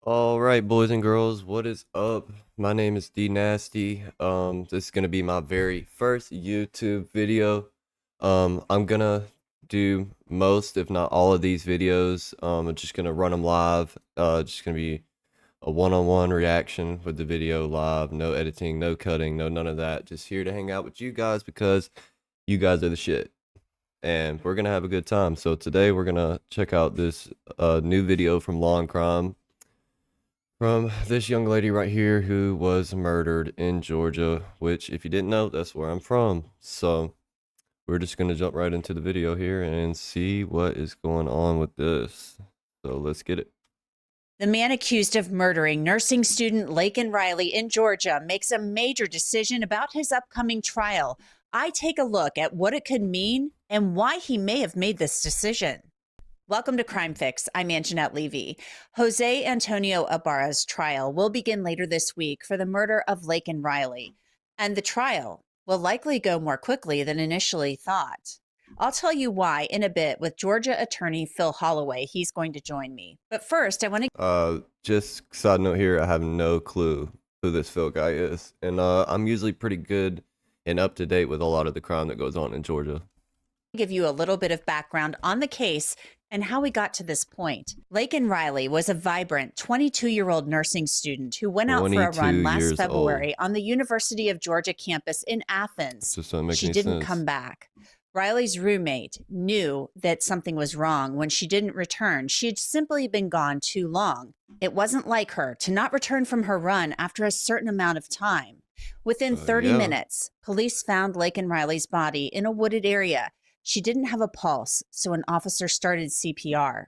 All right, boys and girls, what is up? My name is D Nasty. This is gonna be my very first YouTube video. I'm gonna do most, if not all, of these videos. I'm just gonna run them live. Just gonna be a one-on-one reaction with the video live. No editing, no cutting, no none of that. Just here to hang out with you guys because you guys are the shit, and we're gonna have a good time. So today we're gonna check out this new video from Law and Crime from this young lady right here who was murdered in Georgia, which, if you didn't know, that's where I'm from. So we're just going to jump right into the video here and see what is going on with this. So let's get it. The man accused of murdering nursing student Laken Riley in Georgia makes a major decision about his upcoming trial. I take a look at what it could mean and why he may have made this decision. Welcome to Crime Fix. I'm Anjanette Levy. Jose Antonio Ibarra's trial will begin later this week for the murder of Laken Riley, and the trial will likely go more quickly than initially thought. I'll tell you why in a bit with Georgia attorney Phil Holloway. He's going to join me. But first, I want to just side note here, I have no clue who this Phil guy is, and I'm usually pretty good and up to date with a lot of the crime that goes on in Georgia. give you a little bit of background on the case and how we got to this point. Laken Riley was a vibrant 22-year-old nursing student who went out for a run last February on the University of Georgia campus in Athens. Just doesn't make She any didn't sense. come back. Riley's roommate knew that something was wrong when she didn't return. She had simply been gone too long. It wasn't like her to not return from her run after a certain amount of time. Within 30 minutes, police found Laken Riley's body in a wooded area. She didn't have a pulse, so an officer started CPR.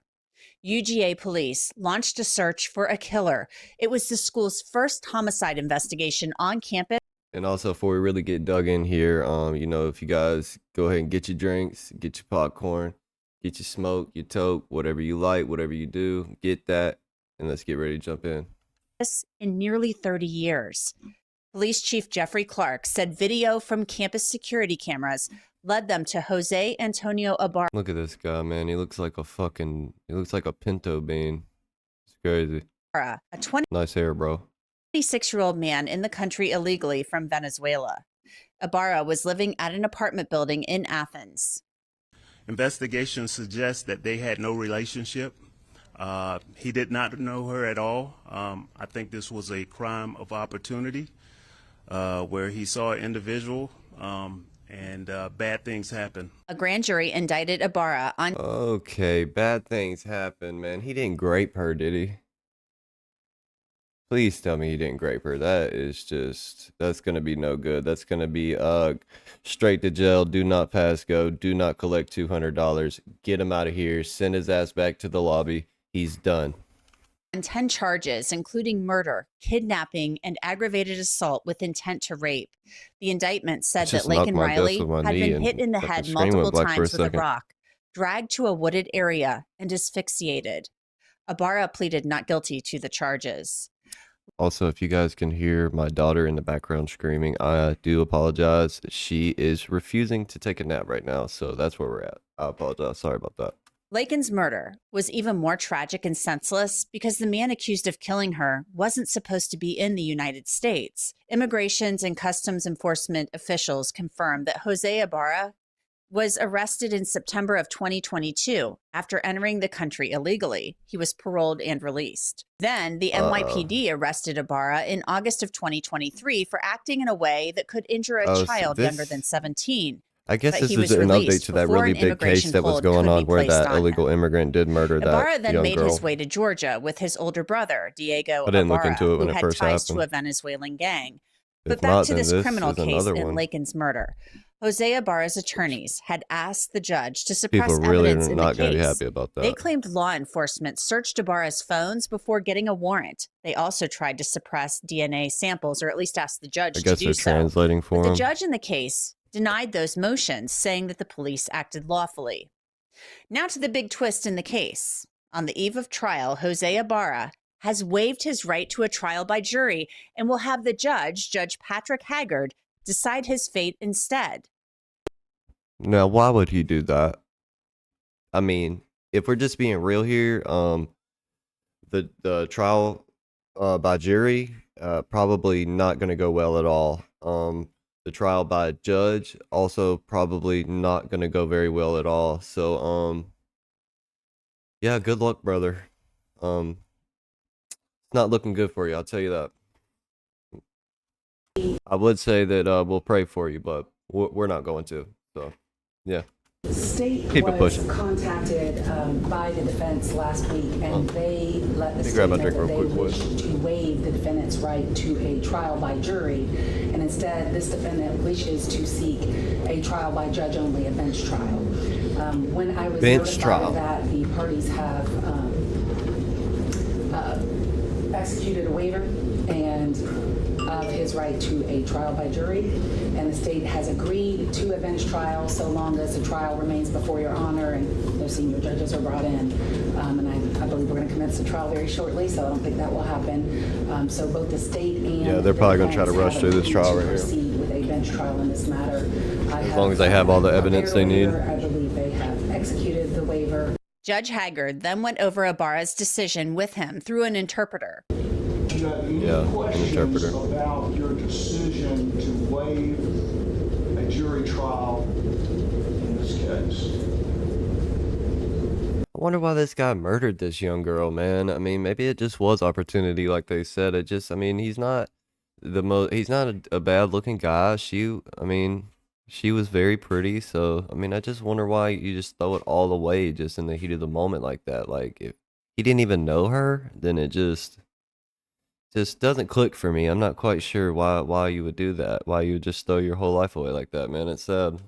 UGA police launched a search for a killer. It was the school's first homicide investigation on campus. And also, before we really get dug in here, if you guys go ahead and get your drinks, get your popcorn, get your smoke, your toke, whatever you like, whatever you do, get that, and let's get ready to jump in. In nearly 30 years. Police Chief Jeffrey Clark said video from campus security cameras led them to Jose Antonio Ibarra. Look at this guy, man. He looks like a pinto bean. It's crazy. A Nice hair, bro. 26-year-old man in the country illegally from Venezuela. Ibarra was living at an apartment building in Athens. Investigations suggest that they had no relationship. He did not know her at all. I think this was a crime of opportunity where he saw an individual and bad things happen. A grand jury indicted Ibarra on... Okay, bad things happen, man. He didn't grape her, did he? Please tell me he didn't grape her. That's going to be no good. That's going to be straight to jail, do not pass go, do not collect $200. Get him out of here, send his ass back to the lobby. He's done. 10 charges, including murder, kidnapping, and aggravated assault with intent to rape. The indictment said that Laken Riley had been hit in the head multiple times with a rock, dragged to a wooded area, and asphyxiated. Ibarra pleaded not guilty to the charges. Also, if you guys can hear my daughter in the background screaming, I do apologize. She is refusing to take a nap right now, so that's where we're at. I apologize. Sorry about that. Laken's murder was even more tragic and senseless because the man accused of killing her wasn't supposed to be in the United States. Immigrations and Customs Enforcement officials confirmed that Jose Ibarra was arrested in September of 2022 after entering the country illegally. He was paroled and released. Then the NYPD arrested Ibarra in August of 2023 for acting in a way that could injure a child younger than 17. I guess this is an update to that really big case that was going on where that illegal immigrant did murder that young girl. Ibarra then made his way to Georgia with his older brother, Diego I didn't Ibarra, look into it when who it had first ties to happened. a Venezuelan gang. But If back not, to then this criminal is case another in one. Laken's murder. Jose Ibarra's attorneys had asked the judge to suppress People really are evidence in the not going to be case. happy about that. They claimed law enforcement searched Ibarra's phones before getting a warrant. They also tried to suppress DNA samples, or at least asked the judge I to guess do they're so. translating for But him. the judge in the case denied those motions, saying that the police acted lawfully. Now to the big twist in the case. On the eve of trial, Jose Ibarra has waived his right to a trial by jury and will have the judge, Judge Patrick Haggard, decide his fate instead. Now, why would he do that? I mean, if we're just being real here, the trial By jury, probably not going to go well at all. The trial by judge also probably not going to go very well at all. So, yeah, good luck, brother. It's not looking good for you. I'll tell you that. I would say that we'll pray for you, but we're not going to. So, yeah. The state Keep it was pushing. contacted by the defense last week, and they let the Let me state grab know my drink that real they quick, wish boys. to waive the defendant's right to a trial by jury, and instead this defendant wishes to seek a trial by judge only, a bench trial. When I was Bench notified trial. of that, the parties have executed a waiver and of his right to a trial by jury, and the state has agreed to a bench trial so long as the trial remains before your honor and their senior judges are brought in. And I believe we're going to commence the trial very shortly, so I don't think that will happen. So both the state and Yeah, they're probably gonna try to rush through this trial right here. proceed with a bench trial in this matter. As long as they have all the evidence they need. I believe they have executed the waiver. Judge Haggard then went over Ibarra's decision with him through an interpreter. Do you have any Yeah, an questions interpreter. about your decision to waive a jury trial in this case? I wonder why this guy murdered this young girl, man. I mean, maybe it just was opportunity, like they said. It just, I mean, he's not he's not a bad looking guy. I mean, she was very pretty. So, I mean, I just wonder why you just throw it all away just in the heat of the moment like that. Like, if he didn't even know her, then it just doesn't click for me. I'm not quite sure why you would do that. Why you would just throw your whole life away like that, man. It's sad.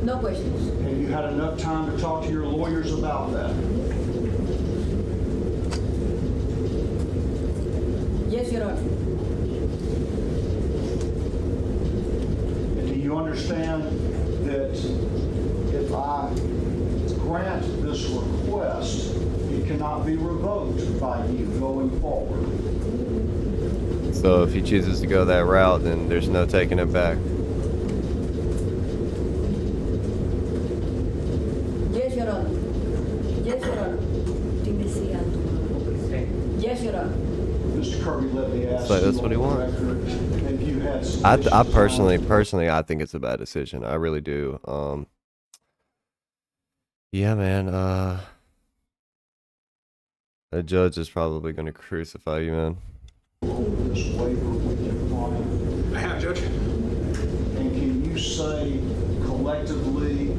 No questions. Have you had enough time to talk to your lawyers about that? Yes, Your Honor. And do you understand that if I grant this request, it cannot be revoked by you going forward? So if he chooses to go that route, then there's no taking it back. Yes, Your Honor. Yes, Your Honor. Yes, Your Honor. Mr. Kirby, let me ask So you that's what he on the wants. record, have you had I sufficient personally, I think it's a bad decision. I really do. Yeah, man. A judge is probably gonna crucify you, man. this waiver with your client? I have, Judge. And can you say collectively,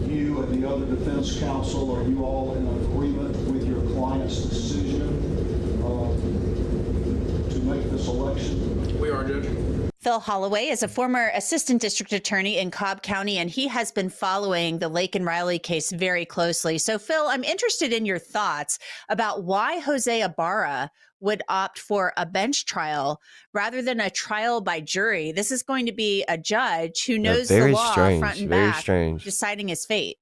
you and the other defense counsel, are you all in agreement with your client's decision to make this election? We are, Judge. Phil Holloway is a former assistant district attorney in Cobb County, and he has been following the Lake and Riley case very closely. So, Phil, I'm interested in your thoughts about why Jose Ibarra would opt for a bench trial rather than a trial by jury. This is going to be a judge who knows the very law strange, front and very back, strange. deciding his fate.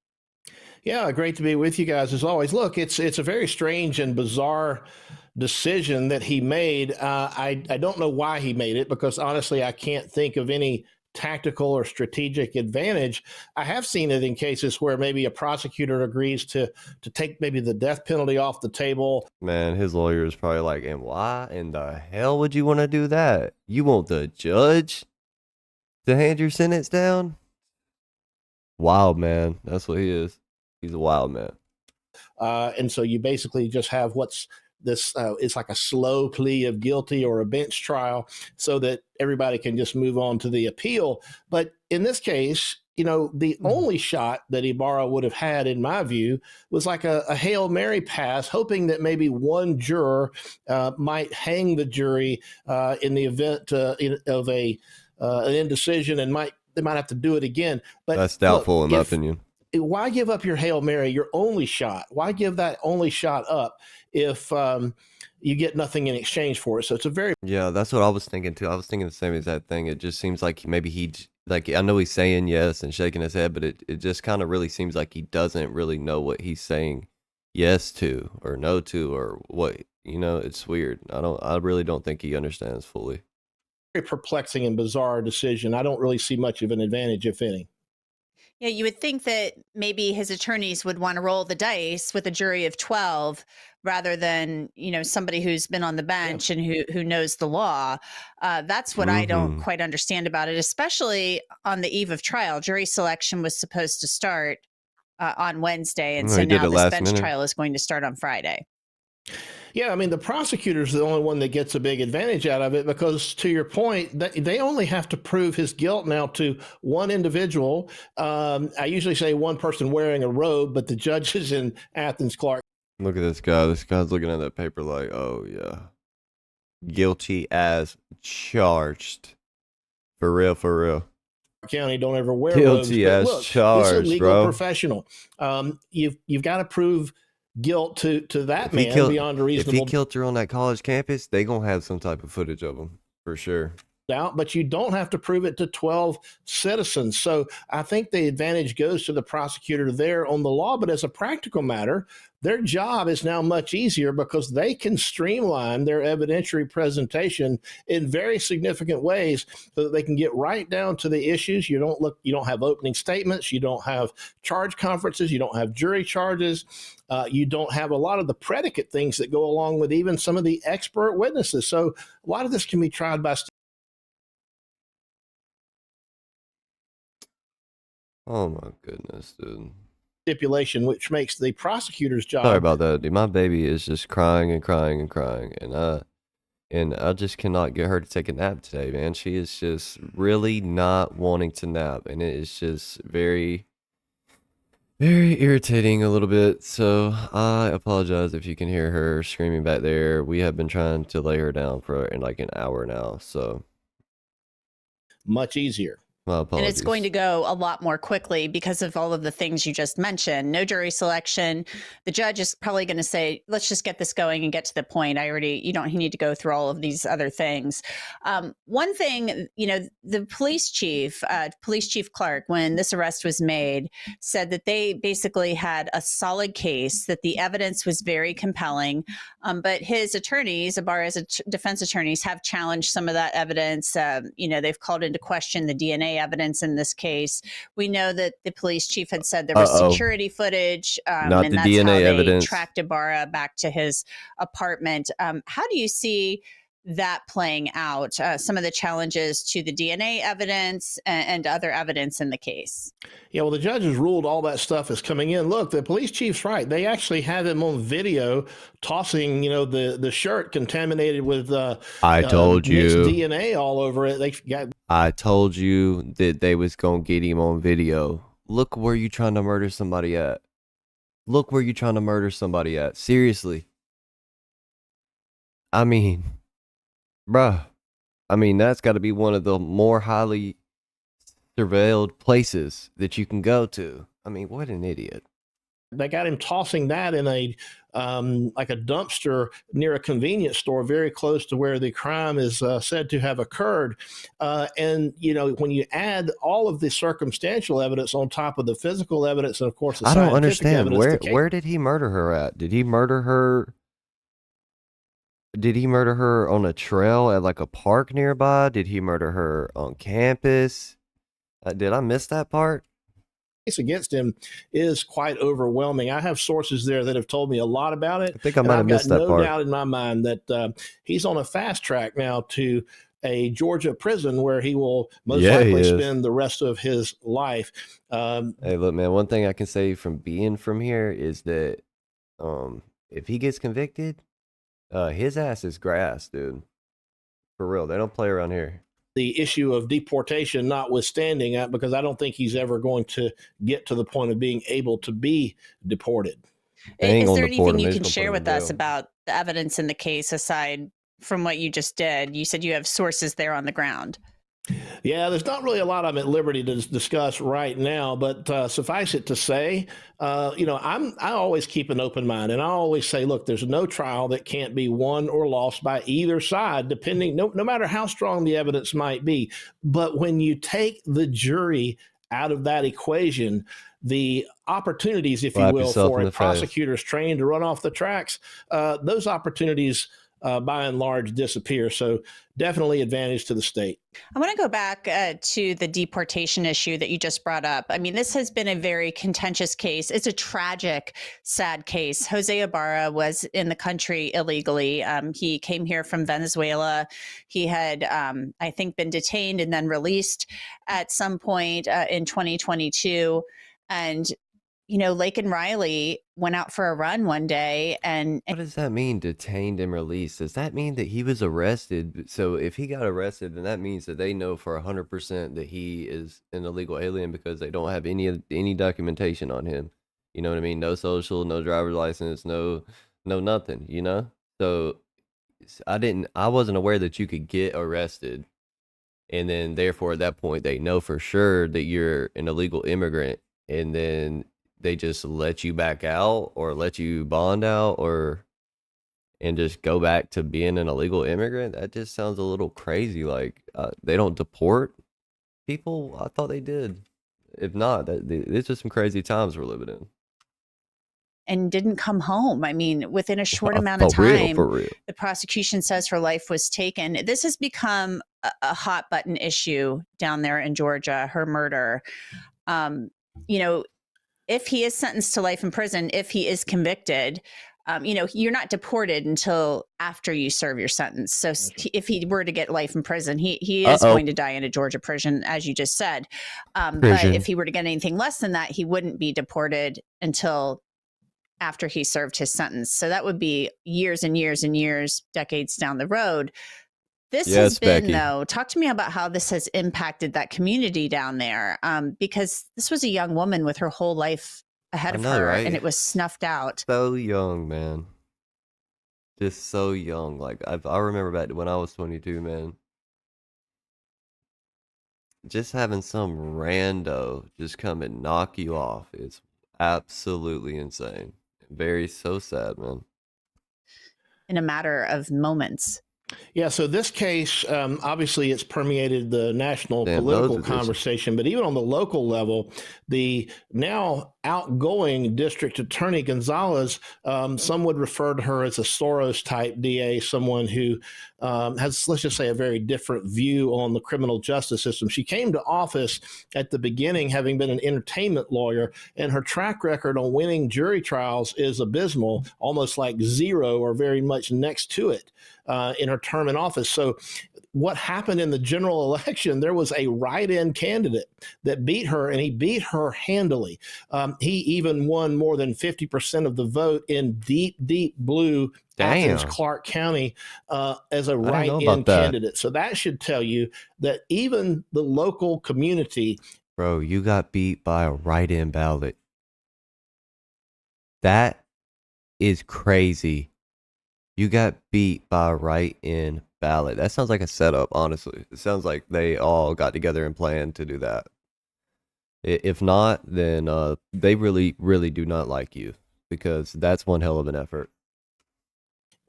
Yeah, great to be with you guys as always. Look, it's a very strange and bizarre decision that he made. I don't know why he made it, because honestly, I can't think of any tactical or strategic advantage. I have seen it in cases where maybe a prosecutor agrees to take maybe the death penalty off the table. Man, his lawyer is probably like, and why in the hell would you want to do that? You want the judge to hand your sentence down? Wild man. That's what he is. He's a wild man. And so you basically just have what's this it's like a slow plea of guilty or a bench trial so that everybody can just move on to the appeal. But in this case, the only shot that Ibarra would have had, in my view, was like a Hail Mary pass, hoping that maybe one juror might hang the jury in the event of an indecision, and they might have to do it again. But That's doubtful, look, in my opinion. Why give up your Hail Mary, your only shot? Why give that only shot up if you get nothing in exchange for it? So it's a very Yeah, that's what I was thinking too. I was thinking the same exact thing. It just seems like maybe like, I know he's saying yes and shaking his head, but it just kind of really seems like he doesn't really know what he's saying yes to or no to, or what, it's weird. I really don't think he understands fully. perplexing and bizarre decision. I don't really see much of an advantage, if any. Yeah, you would think that maybe his attorneys would want to roll the dice with a jury of 12 rather than, somebody who's been on the Yeah. bench and who knows the law. That's what I don't Mm-hmm. quite understand about it, especially on the eve of trial. Jury selection was supposed to start on Wednesday, and No, so he did now it this last bench minute. trial is going to start on Friday. Yeah, I mean, the prosecutor's the only one that gets a big advantage out of it because, to your point, they only have to prove his guilt now to one individual. I usually say one person wearing a robe, but the judges in Athens, Clark Look at this guy. This guy's looking at that paper like, oh yeah, guilty as charged. For real, for real. County don't ever wear robes. Guilty But as look, this is a charged, legal bro. professional. You've got to prove guilt to that If he man killed, beyond a if he reasonable killed her on that college campus, they gonna have some type of footage of him for sure. doubt, but you don't have to prove it to 12 citizens. So I think the advantage goes to the prosecutor there on the law. But as a practical matter, their job is now much easier because they can streamline their evidentiary presentation in very significant ways so that they can get right down to the issues. You don't have opening statements, you don't have charge conferences, you don't have jury charges, you don't have a lot of the predicate things that go along with even some of the expert witnesses. So a lot of this can be tried by Oh my goodness, dude. stipulation, which makes the prosecutor's Sorry job about that, dude. My baby is just crying and crying and crying, and I just cannot get her to take a nap today, man. She is just really not wanting to nap, and it is just very, very irritating a little bit. So I apologize if you can hear her screaming back there. We have been trying to lay her down for like an hour now, so much easier. my And apologies. it's going to go a lot more quickly because of all of the things you just mentioned. No jury selection. The judge is probably going to say, let's just get this going and get to the point. You don't need to go through all of these other things. One thing, the police chief Clark, when this arrest was made, said that they basically had a solid case, that the evidence was very compelling. But his attorneys, Ibarra's defense attorneys, have challenged some of that evidence. They've called into question the DNA evidence in this case. We know that the police chief had said there was security footage, Not and the that's DNA how they evidence. tracked Ibarra back to his apartment. How do you see that playing out? Some of the challenges to the DNA evidence and other evidence in the case. Yeah, well, the judge has ruled all that stuff is coming in. Look, the police chief's right. They actually have him on video tossing, the shirt contaminated with I told mixed you. DNA all over it. They got. I told you that they was gonna get him on video. Look where you trying to murder somebody at. Look where you trying to murder somebody at. Seriously. I mean, bruh. I mean, that's got to be one of the more highly surveilled places that you can go to. I mean, what an idiot. They got him tossing that in a like a dumpster near a convenience store, very close to where the crime is said to have occurred. And when you add all of the circumstantial evidence on top of the physical evidence, and of course the I don't scientific understand. evidence, Where did he murder her at? Did he murder her? Did he murder her on a trail at like a park nearby? Did he murder her on campus? Did I miss that part? case against him is quite overwhelming. I have sources there that have told me a lot about it. I think I might have missed that no part. doubt in my mind that he's on a fast track now to a Georgia prison where he will most likely spend the rest of his life. Hey, look, man, one thing I can say from being from here is that if he gets convicted, his ass is grass, dude. For real. They don't play around here. The issue of deportation notwithstanding, because I don't think he's ever going to get to the point of being able to be deported. Is there anything you can share with us about the evidence in the case aside from what you just did? You said you have sources there on the ground. Yeah, there's not really a lot I'm at liberty to discuss right now, but suffice it to say, I always keep an open mind, and I always say, look, there's no trial that can't be won or lost by either side, depending, no matter how strong the evidence might be. But when you take the jury out of that equation, the opportunities, if you will, for a prosecutor's trained to run off the tracks, those opportunities by and large disappear. So definitely advantage to the state. I want to go back to the deportation issue that you just brought up. I mean, this has been a very contentious case. It's a tragic, sad case. Jose Ibarra was in the country illegally. He came here from Venezuela. He had, I think, been detained and then released at some point in 2022. And Laken Riley went out for a run one day and What does that mean, detained and released? Does that mean that he was arrested? So if he got arrested, then that means that they know for 100% that he is an illegal alien because they don't have any documentation on him. You know what I mean? No social, no driver's license, no nothing, So I wasn't aware that you could get arrested and then therefore at that point they know for sure that you're an illegal immigrant, and then they just let you back out or let you bond out and just go back to being an illegal immigrant. That just sounds a little crazy. Like they don't deport people. I thought they did. If not, it's just some crazy times we're living in. and didn't come home. I mean, within a short amount of For real, time, for real. the prosecution says her life was taken. This has become a hot button issue down there in Georgia, her murder. If he is sentenced to life in prison, if he is convicted, you're not deported until after you serve your sentence. So if he were to get life in prison, he is going to die in a Georgia prison, as you just said. But if he were to get anything less than that, he wouldn't be deported until after he served his sentence. So that would be years and years and years, decades down the road. This has been, Becky. though, talk to me about how this has impacted that community down there, because this was a young woman with her whole life ahead of her, right? and it was snuffed out. So young, man. Just so young. Like I remember back when I was 22, man. Just having some rando just come and knock you off is absolutely insane. So sad, man. In a matter of moments. Yeah, so this case, obviously, it's permeated the national Damn, political those editions. conversation, but even on the local level, the now outgoing district attorney Gonzalez, some would refer to her as a Soros type DA, someone who has, let's just say, a very different view on the criminal justice system. She came to office at the beginning having been an entertainment lawyer, and her track record on winning jury trials is abysmal, almost like zero or very much next to it in her term in office. So what happened in the general election, there was a write-in candidate that beat her, and he beat her handily. He even won more than 50% of the vote in deep, deep blue Athens, Clark County as a write-in candidate. So that should tell you that even the local community. Bro, you got beat by a write-in ballot. That is crazy. You got beat by a write-in ballot. That sounds like a setup, honestly. It sounds like they all got together and planned to do that. If not, then they really, really do not like you, because that's one hell of an effort.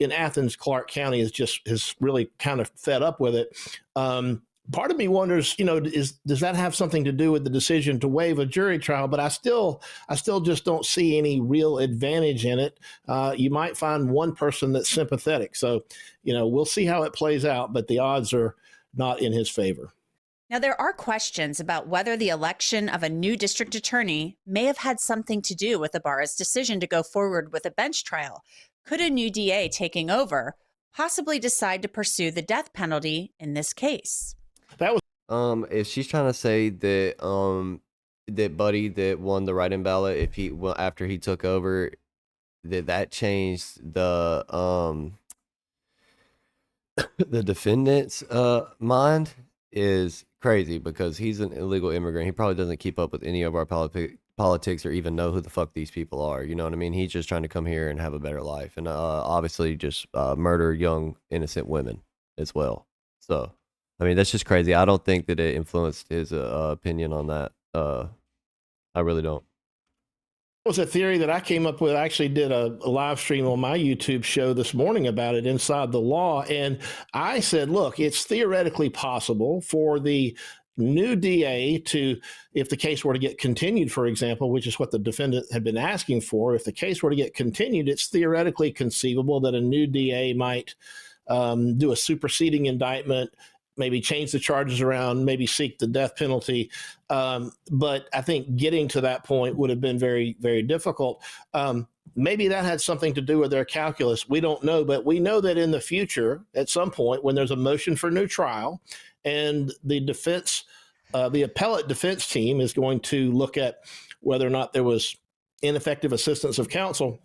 In Athens, Clark County is really kind of fed up with it. Part of me wonders, does that have something to do with the decision to waive a jury trial? But I still just don't see any real advantage in it. You might find one person that's sympathetic. So, we'll see how it plays out, but the odds are not in his favor. Now, there are questions about whether the election of a new district attorney may have had something to do with Ibarra's decision to go forward with a bench trial. Could a new DA taking over possibly decide to pursue the death penalty in this case? That was if she's trying to say that that Buddy that won the write-in ballot, after he took over, that changed the the defendant's mind, is crazy, because he's an illegal immigrant. He probably doesn't keep up with any of our politics or even know who the fuck these people are. You know what I mean? He's just trying to come here and have a better life, and obviously just murder young innocent women as well. So I mean, that's just crazy. I don't think that it influenced his opinion on that. I really don't. It was a theory that I came up with. I actually did a live stream on my YouTube show this morning about it, Inside the Law. And I said, look, it's theoretically possible for the new DA to, if the case were to get continued, for example, which is what the defendant had been asking for, if the case were to get continued, it's theoretically conceivable that a new DA might do a superseding indictment, maybe change the charges around, maybe seek the death penalty. But I think getting to that point would have been very, very difficult. Maybe that had something to do with their calculus. We don't know, but we know that in the future, at some point, when there's a motion for new trial and the defense, the appellate defense team is going to look at whether or not there was ineffective assistance of counsel.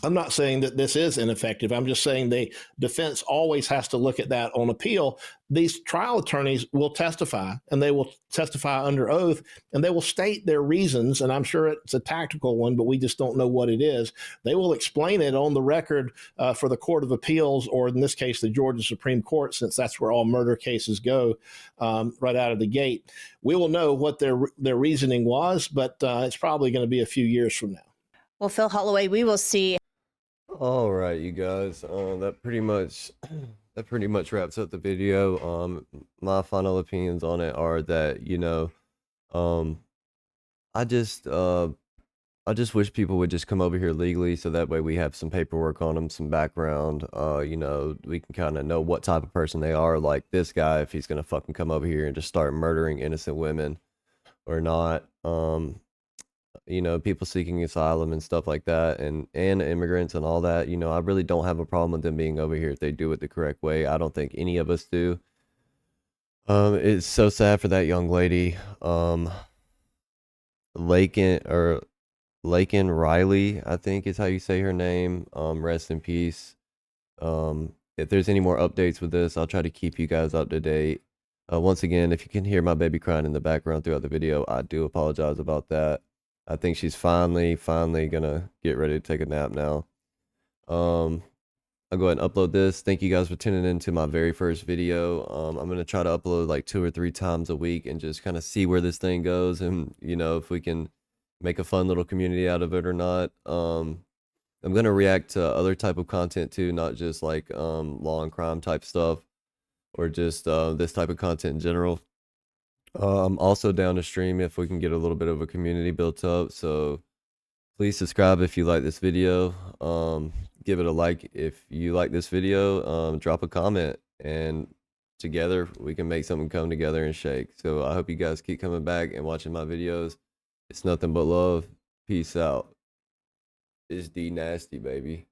I'm not saying that this is ineffective. I'm just saying the defense always has to look at that on appeal. These trial attorneys will testify, and they will testify under oath, and they will state their reasons. And I'm sure it's a tactical one, but we just don't know what it is. They will explain it on the record for the Court of Appeals, or in this case, the Georgia Supreme Court, since that's where all murder cases go right out of the gate. We will know what their reasoning was, but it's probably going to be a few years from now. Well, Phil Holloway, we will see. All right, you guys. That pretty much wraps up the video. My final opinions on it are that I just wish people would just come over here legally, so that way we have some paperwork on them, some background. We can kind of know what type of person they are. Like this guy, if he's gonna fucking come over here and just start murdering innocent women or not. People seeking asylum and stuff like that, and immigrants and all that. I really don't have a problem with them being over here if they do it the correct way. I don't think any of us do. It's so sad for that young lady, Lakin Riley, I think is how you say her name. Rest in peace. If there's any more updates with this, I'll try to keep you guys up to date. Once again, if you can hear my baby crying in the background throughout the video, I do apologize about that. I think she's finally gonna get ready to take a nap now. I'll go ahead and upload this. Thank you guys for tuning in to my very first video. I'm gonna try to upload like 2 or 3 times a week and just kind of see where this thing goes, and if we can make a fun little community out of it or not. I'm gonna react to other type of content too, not just like law and crime type stuff, or just this type of content in general. I'm also down to stream if we can get a little bit of a community built up. So please subscribe if you like this video. Give it a like if you like this video. Drop a comment, and together we can make something come together and shake. So I hope you guys keep coming back and watching my videos. It's nothing but love. Peace out. It's D Nasty, baby.